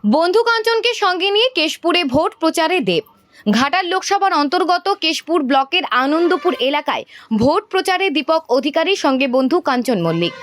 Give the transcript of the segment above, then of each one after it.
বন্ধু কাঞ্চনকে সঙ্গে নিয়ে কেশপুরে ভোট প্রচারে দেব। ঘাটাল লোকসভার অন্তর্গত কেশপুর ব্লকের আনন্দপুর এলাকায় ভোট প্রচারে দীপক অধিকারীর সঙ্গে বন্ধু কাঞ্চন মল্লিক।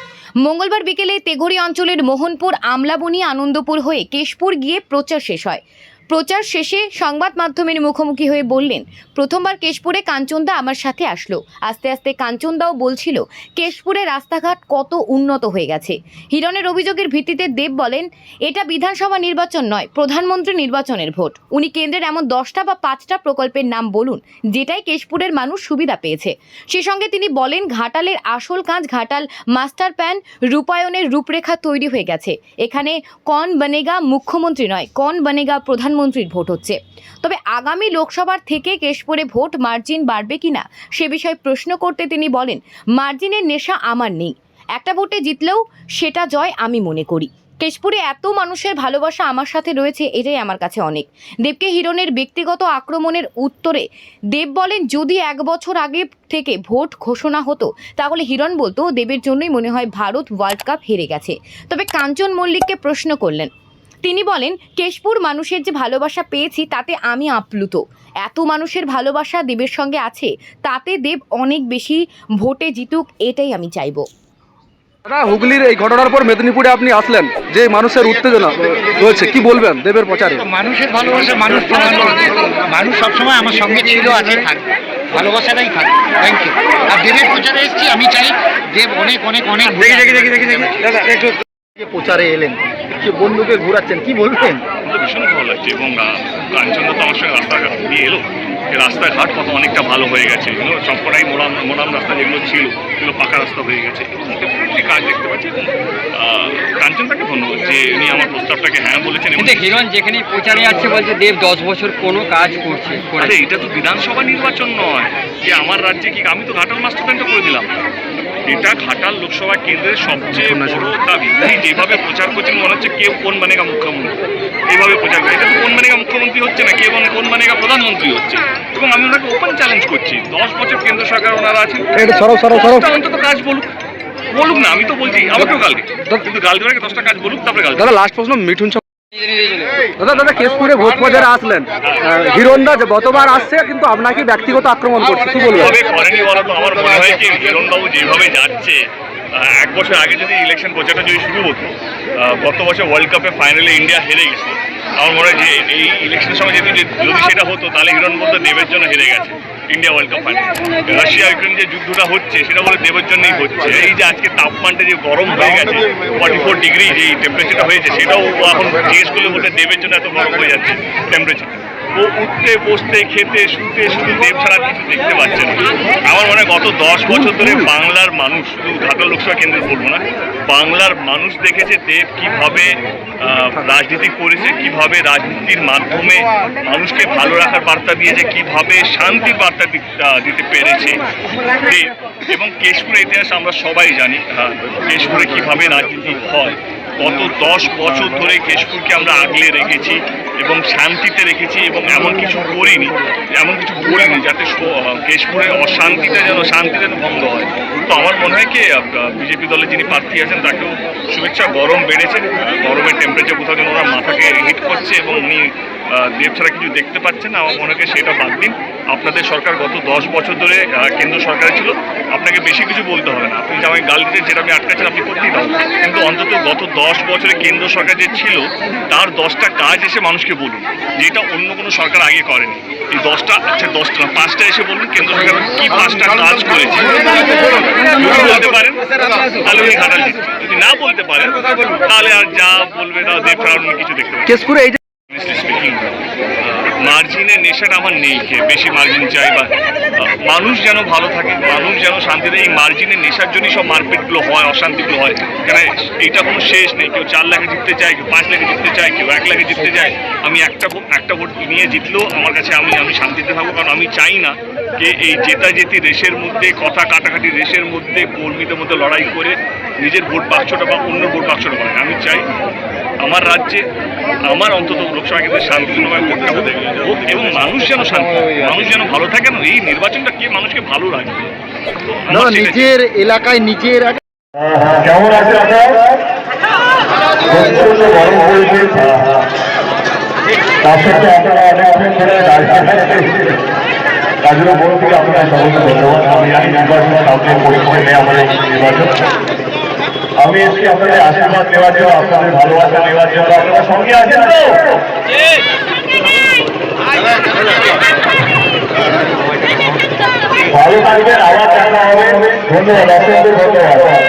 মঙ্গলবার বিকেলে তেঘরি অঞ্চলের মোহনপুর আমলাবনি আনন্দপুর হয়ে কেশপুর গিয়ে প্রচার শেষ হয়। প্রচার শেষে সংবাদ মাধ্যমের মুখোমুখি হয়ে বললেন, প্রথমবার কেশপুরে কাঞ্চনদা আমার সাথে আসলো। আস্তে আস্তে কাঞ্চনদাও বলছিল কেশপুরে রাস্তাঘাট কত উন্নত হয়ে গেছে। হিরণের অভিযোগের ভিত্তিতে দেব বলেন, এটা বিধানসভা নির্বাচন নয়, প্রধানমন্ত্রী নির্বাচনের ভোট। উনি কেন্দ্রের এমন 10টা বা 5টা প্রকল্পের নাম বলুন যেটাই কেশপুরের মানুষ সুবিধা পেয়েছে। সে সঙ্গে তিনি বলেন, ঘাটালের আসল কাজ, ঘাটাল মাস্টার প্ল্যান রূপায়ণের রূপরেখা তৈরি হয়ে গেছে। এখানে কন বনেগা মুখ্যমন্ত্রী নয়, কন বনেগা প্রধানমন্ত্রীর ভোট হচ্ছে। তবে আগামী লোকসভার থেকে কেশপুরে ভোট মার্জিন বাড়বে কিনা সে বিষয়ে প্রশ্ন করতে তিনি বলেন, মার্জিনের নেশা আমার নেই, একটা ভোটে জিতলেও সেটা জয় আমি মনে করি। কেশপুরে এত মানুষের ভালোবাসা আমার সাথে রয়েছে, এটাই আমার কাছে অনেক। দেবকে হিরণের ব্যক্তিগত আক্রমণের উত্তরে দেব বলেন, যদি 1 বছর আগে থেকে ভোট ঘোষণা হতো তাহলে হিরণ বলতো দেবের জন্যই মনে হয় ভারত ওয়ার্ল্ড কাপ হেরে গেছে। তবে কাঞ্চন মল্লিককে প্রশ্ন করলেন, তিনি বলেন, কেশপুর মানুষের যে ভালোবাসা পেয়েছি তাতে আমি আপ্লুত। এত মানুষের ভালোবাসা দেবের সঙ্গে আছে, তাতে দেব অনেক বেশি ভোটে জিতুক, এটাই আমি চাইব। হুগলির এই ঘটনার পর মেদিনীপুরে আপনি আসলেন, যে মানুষের উত্তেজনা রয়েছে, কি বলবেন দেবের প্রচারে? মানুষের ভালোবাসা মানুষ সবসময় আমার সঙ্গে ছিল, আছে, থাকবে, ভালোবাসাটাই থাকবে। Thank you. আর দেবের প্রচারে এসেছি, আমি চাই দেব অনেক অনেক অনেক প্রচারে এলেন, কি বন্ধুকে ঘুরাচ্ছেন, কি বলবেন? ভীষণ ভালো লাগছে। এবং কাঞ্চনদা তো আমার সঙ্গে রাস্তাঘাট দিয়ে এলো, রাস্তাঘাট কত অনেকটা ভালো হয়ে গেছে। সবকটাই মোড়াম রাস্তা যেগুলো ছিল সেগুলো পাকা রাস্তা হয়ে গেছে। কাজ দেখতে পাচ্ছি। কাঞ্চনদাকে ধন্যবাদ যে উনি আমার প্রস্তাবটাকে হ্যাঁ বলেছেন। হিরণ যেখানে প্রচারে যাচ্ছে বলছে দেব 10 বছর কোনো কাজ করছে। আরে এটা তো বিধানসভা নির্বাচন নয় যে আমার রাজ্যে কি, আমি তো ঘাটাল মাস্টার প্ল্যানটা করে দিলাম। এটা ঘাটাল লোকসভা কেন্দ্রের সবচেয়ে বড় দাবি। যেভাবে প্রচার করছেন মনে হচ্ছে কেউ কোন বানেগা মুখ্যমন্ত্রী, এইভাবে প্রচার করে। এটা তো কোন বানেগা মুখ্যমন্ত্রী হচ্ছে না, কেউ কোন বানেগা প্রধানমন্ত্রী হচ্ছে। এবং আমি ওনাকে ওপেন চ্যালেঞ্জ করছি, 10 বছর কেন্দ্র সরকার ওনারা আছেন, অন্তত কাজ বলুক না। আমি তো বলছি আমাকেও গাল দিই, কিন্তু গাল দেওয়ার আগে 10টা কাজ বলুক, তারপরে গাল। দাদা লাস্ট প্রশ্ন, মিঠুন দাদা কেশপুরে ভোট প্রচারে আসলেন, হিরণদা যে গতবার আসছে কিন্তু আপনাকে ব্যক্তিগত আক্রমণ করছে, কি বলবেন? করেনি বলো তো। আমার মনে হয় কি হিরণবাবু যেভাবে যাচ্ছে, 1 বছর আগে যদি ইলেকশন প্রচারটা যদি শুরু হতো, গত বছর ওয়ার্ল্ড কাপে ফাইনালে ইন্ডিয়া হেরে গেছে। আমার মনে হয় যে এই ইলেকশনের সময় যদি সেটা হতো তাহলে হিরণ বলতো দেবের জন্য হেরে গেছে India world cup final. Russia Ukraine যে যুদ্ধটা হচ্ছে সেটা বলে দেবের জন্যই হচ্ছে। এই যে আজকে তাপমানটা যে গরম হয়ে গেছে, 44 ডিগ্রি যে টেম্পারেচারটা হয়েছে, সেটাও এখন জিজ্ঞেস করলে বলতে দেবের জন্য এত গরম হয়ে যাচ্ছে টেম্পারেচার। ও উঠতে বসতে খেতে শুতে শুধু দেব ছাড়া কিছু দেখতে পাচ্ছে না। আমার মনে হয় গত 10 বছর ধরে বাংলার মানুষ, শুধু ঘাটাল লোকসভা কেন্দ্রে বলবো না, বাংলার মানুষ দেখেছে দেব কিভাবে রাজনীতি করেছে, কিভাবে রাজনীতির মাধ্যমে মানুষকে ভালো রাখার বার্তা দিয়েছে, কিভাবে শান্তির বার্তা দিতে পেরেছে দেব। এবং কেশপুরের ইতিহাস আমরা সবাই জানি, কেশপুরে কিভাবে রাজনীতি হয়। গত 10 বছর ধরে কেশপুরকে আমরা আগলে রেখেছি এবং শান্তিতে রেখেছি, এবং এমন কিছু করিনি, এমন কিছু বলিনি যাতে কেশপুরের শান্তিটা যেন ভঙ্গ হয়। তো আমার মনে হয় কি বিজেপি দলে যিনি প্রার্থী আছেন তাকেও শুভেচ্ছা। গরম বেড়েছে, গরমের টেম্পারেচার কোথাও যেন ওরা মাথাকে হিট করছে এবং উনি দেব ছাড়া কিছু দেখতে পাচ্ছেন না। আমার মনে হয় সেটা বাদ দিন। আপনাদের সরকার গত 10 বছর ধরে কেন্দ্র সরকারে ছিল, আপনাকে বেশি কিছু বলতে হবে না। আপনি যে আমাকে গাল দিতে, যেটা আমি আটকাচ্ছেন আপনি করতেই পারেন, কিন্তু অন্তত গত 10 বছরে কেন্দ্র সরকার যে ছিল তার 10টা কাজ এসে মানুষকে বলুন, যেটা অন্য কোনো সরকার আগে করেনি। এই 10টা, আচ্ছা 10টা না 5টা এসে বলুন কেন্দ্র সরকার কি 5টা কাজ করেছে। যদি বলতে পারেন তাহলে উনি ঘাটাল জিতছেন, যদি না বলতে পারেন তাহলে আর যা বলবে না দেব ছাড়া উনি কিছু দেখতে পারেন। কেশপুরে এই মার্জিনের নেশাটা আমার নেই, বেশি মার্জিন চাই বা মানুষ যেন ভালো থাকে, মানুষ যেন শান্তিতে। এই মার্জিনের নেশার জন্যই সব মারপিটগুলো হয়, অশান্তিগুলো হয়। কেন এইটা কোনো শেষ নেই। কেউ 4 লাখে জিততে চায়, কেউ 5 লাখে জিততে চায়, কেউ 1 লাখে জিততে চায়। আমি একটা ভোট নিয়ে জিতলেও আমার কাছে আমি শান্তিতে থাকবো, কারণ আমি চাই না যে এই জেতাজেতি রেসের মধ্যে, কথা কাটাকাটি রেসের মধ্যে, কর্মীদের মধ্যে লড়াই করে নিজের ভোট বাক্সটা বা অন্য ভোট বাক্সটা পায়। আমি চাই আমার রাজ্যে, আমার অন্তত লোকসভা কেন্দ্রে শান্তিপূর্ণভাবে ভোটটা হোক এবং মানুষ যেন মানুষ যেন ভালো থাকে। না এই নির্বাচনটা কে মানুষকে ভালো রাখবে, নিজের এলাকায় নিজের কেমন আছে তার সাথে আপনারা অনেকক্ষণ ধরে দাঁড়িয়ে তার জন্য মন থেকে আপনারা সকলকে ধন্যবাদ। আমি জানি নির্বাচন সামনে পরীক্ষা নেই আমাদের নির্বাচন, আমি এসেছি আপনাদের আশীর্বাদ নেওয়ার জন্য, আপনাদের ভালোবাসা নেওয়ার জন্য। আপনারা সঙ্গে আছেন তো? ভালো থাকবেন, আবার দেখা হবে। ধন্যবাদ, আপনাদের ধন্যবাদ।